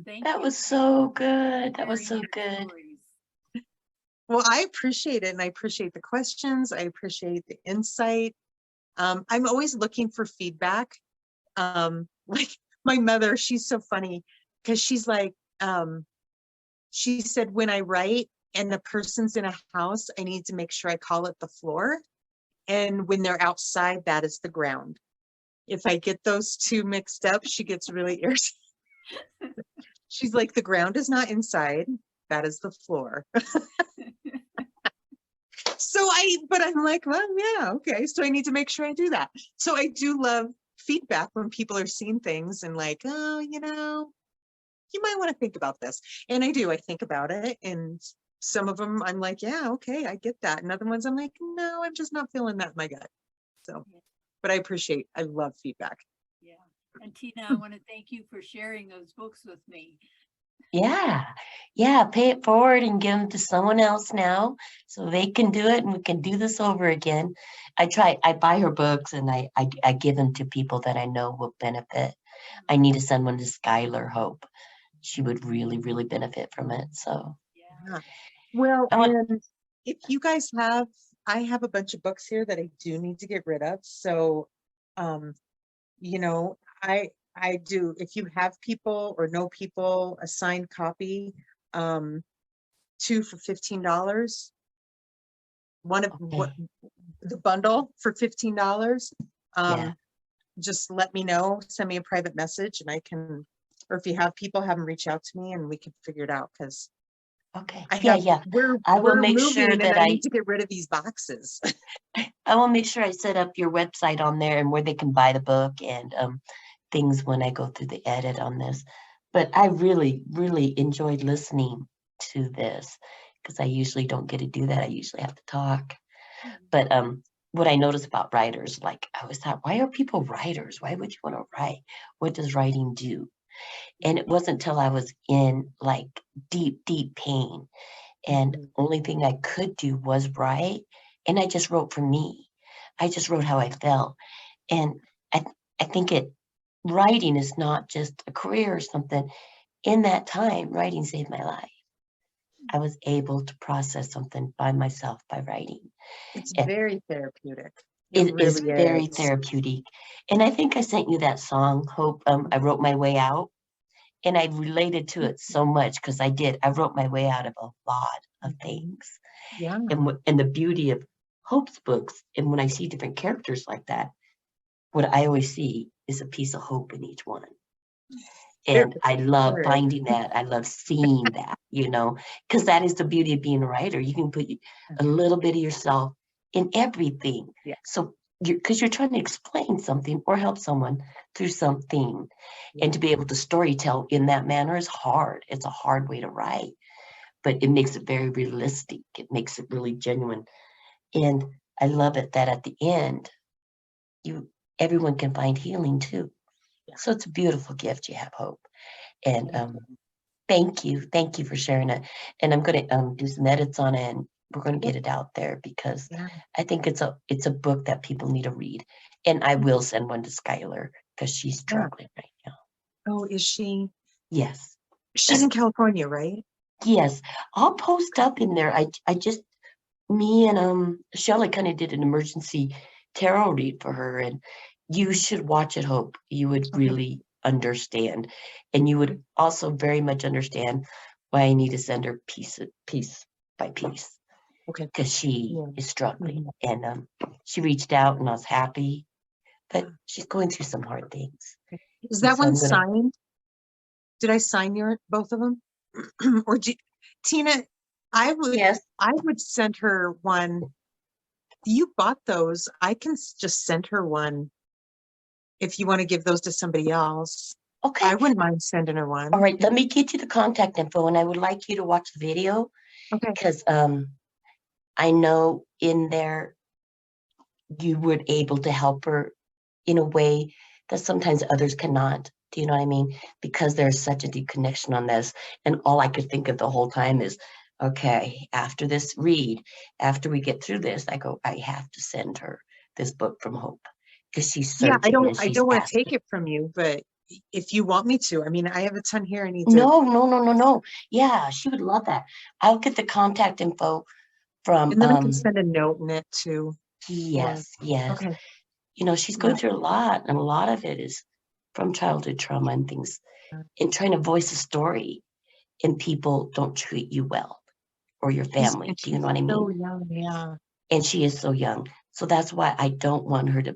Thank That you. was so good. That was Sharing so your good. stories. Well, I appreciate it. And I appreciate the questions. I appreciate the insight. I'm always looking for feedback. Like my mother, she's so funny because she's like, she said, when I write and the person's in a house, I need to make sure I call it the floor. And when they're outside, that is the ground. If I get those two mixed up, she gets really irritated. She's like, the ground is not inside. That is the floor. But I'm like, well, yeah, okay. So I need to make sure I do that. So I do love feedback when people are seeing things and like, oh, you might want to think about this. And I do, I think about it. And some of them I'm like, yeah, okay, I get that. And other ones I'm like, no, I'm just not feeling that in my gut. So, but I love feedback. Yeah. And Tina, I want to thank you for sharing those books with me. Yeah. Pay it forward and give them to someone else now so they can do it and we can do this over again. I buy her books and I give them to people that I know will benefit. I need to send one to Skylar Hope. She would really, really benefit from it. So Yeah. Well, I want, and if you guys I have a bunch of books here that I do need to get rid of. So, you know, I do, if you have people or know people, a signed copy, 2 for $15. One of what okay. the bundle for $15. Yeah. Just let me know, send me a private message and I can, or if you have people, have them reach out to me and we can figure it out. Cause Okay. I have, Yeah. we're I will make moving sure and that I need to get rid of these boxes. I will make sure I set up your website on there and where they can buy the book and things when I go through the edit on this. But I really, really enjoyed listening to this because I usually don't get to do that. I usually have to talk. But what I noticed about writers, like I always thought, why are people writers? Why would you want to write? What does writing do? And it wasn't until I was in like deep, deep pain. And only thing I could do was write. And I just wrote for me. I just wrote how I felt. And I think writing is not just a career or something. In that time, writing saved my life. I was able to process something by myself by writing. It's And very therapeutic. it is really very is. therapeutic. And I think I sent you that song, Hope. I wrote my way out. And I related to it so much because I did. I wrote my way out of a lot of things. Yeah. And the beauty of Hope's books, and when I see different characters like that, what I always see is a piece of hope in each one. And I love finding that. I love seeing that, because that is the beauty of being a writer. You can put a little bit of yourself in everything. Yeah. So because you're trying to explain something or help someone through something. And to be able to storytell in that manner is hard. It's a hard way to write, but it makes it very realistic. It makes it really genuine. And I love it that at the end, everyone can find healing too. Yeah. So it's a beautiful gift you have, Hope. And thank you for sharing it. And I'm going to do some edits on it, and we're going to get it out there because I think it's a book that people need to read. And I will send one to Skylar because she's struggling right now. Oh, is she? Yes. She's in California, right? Yes. I'll post up in there. Me and Shelley kind of did an emergency tarot read for her, and you should watch it, Hope. You would really understand. And you would also very much understand why I need to send her piece by piece. Okay. Because she is struggling. And she reached out and I was happy. But she's going through some hard things. Okay. Is that one signed? Did I sign both of them? Or Tina, I would send her one. You bought those. I can just send her one if you want to give those to somebody else. Okay. I wouldn't mind sending her one. All right. Let me get you the contact info, and I would like you to watch the video. Okay. Because I know in there you were able to help her in a way that sometimes others cannot. Do you know what I mean? Because there's such a deep connection on this. And all I could think of the whole time is, okay, after this read, after we get through this, I have to send her this book from Hope. Because she's searching. I don't want to take it from you, but if you want me to. I mean, I have a ton here I need to. No. Yeah, she would love that. I'll get the contact info from, And then I can send a note in it too. yes. Okay. You know, she's Yeah. going through a lot, and a lot of it is from childhood trauma and things, and trying to voice a story, and people don't treat you well, or your family. And Do you she's know what I mean? so young, yeah. And she is so young. So that's why I don't want her to,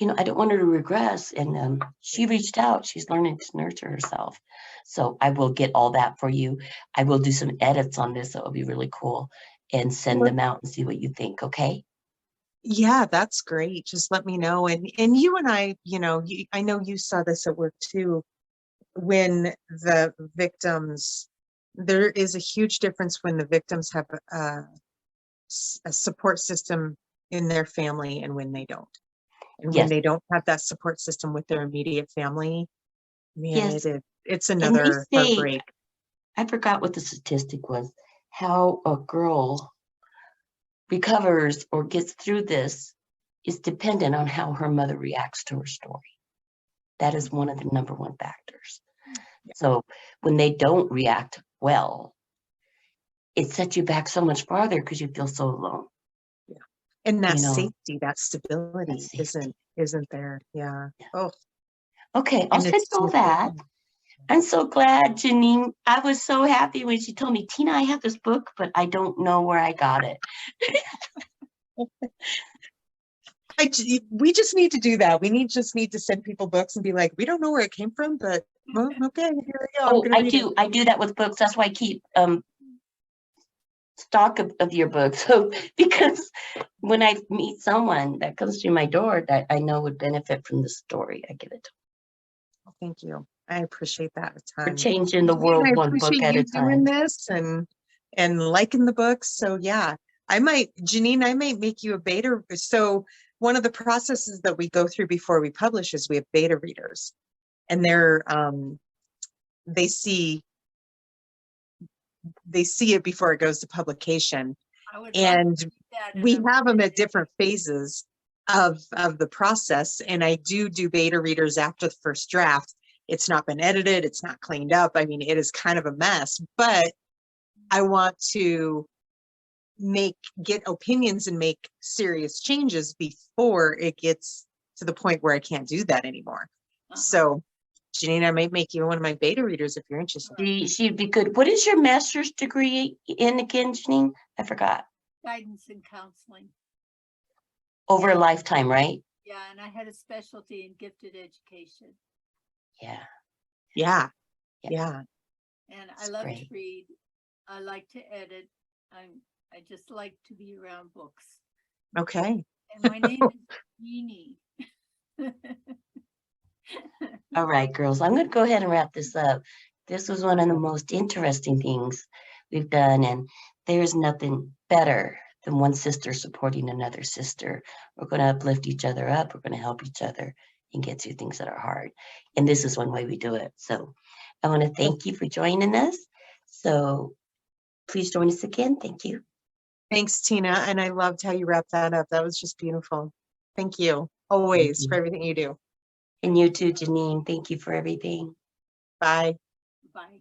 I don't want her to regress. And she reached out. She's learning to nurture herself. So I will get all that for you. I will do some edits on this. That will be really cool, and send them out and see what you think. Okay. Yeah, that's great. Just let me know. And you and I, I know you saw this at work too. When the victims, there is a huge difference when the victims have a support system in their family and when they don't. And when Yes. they don't have that support system with their immediate family, man, Yes. it's And they another say, heartbreak. I forgot what the statistic was, how a girl recovers or gets through this is dependent on how her mother reacts to her story. That is one of the number one factors. So when they don't react well, it sets you back so much farther because you feel so alone. Yeah. And that You know, safety, that stability safety. isn't there. Yeah. Oh, Okay, I'll and send it's you all that. I'm so glad, Janine. I was so happy when she told me, Tina, I have this book, but I don't know where I got it. We just need to do that. Just need to send people books and be like, we don't know where it came from, but well, okay, here we go. I'm Oh, gonna I read do. it. I do that with books. That's why I keep stock of your books. So because when I meet someone that comes through my door that I know would benefit from the story, I give it to them. Thank you. I appreciate that a We're ton. changing the And world I one book appreciate at you a doing time. this and liking the books. So yeah, Janine, I might make you a beta. So one of the processes that we go through before we publish is we have beta readers, and they see it before it goes to publication. I would love And to do that in we a have them at minute. different phases of the process. And I do beta readers after the first draft. It's not been edited. It's not cleaned up. I mean, it is kind of a mess, but I want to get opinions and make serious changes before it gets to the point where I can't do that anymore. So Janine, I might make you one of my beta readers if you're interested. She'd be good. What is your master's degree in again, Janine? I forgot. Guidance and counseling. Over a lifetime, right? Yeah, and I had a specialty in gifted education. Yeah. Yeah. And That's I love great. to read. I like to edit. I just like to be around books. Okay. And my name is Jeannie. All right, girls, I'm going to go ahead and wrap this up. This was one of the most interesting things we've done, and there's nothing better than one sister supporting another sister. We're going to uplift each other up. We're going to help each other and get through things that are hard. And this is one way we do it. So I want to thank you for joining us. So please join us again. Thank you. Thanks, Tina. And I loved how you wrapped that up. That was just beautiful. Thank you always for everything you do. And you too, Janine. Thank you for everything. Bye. Bye.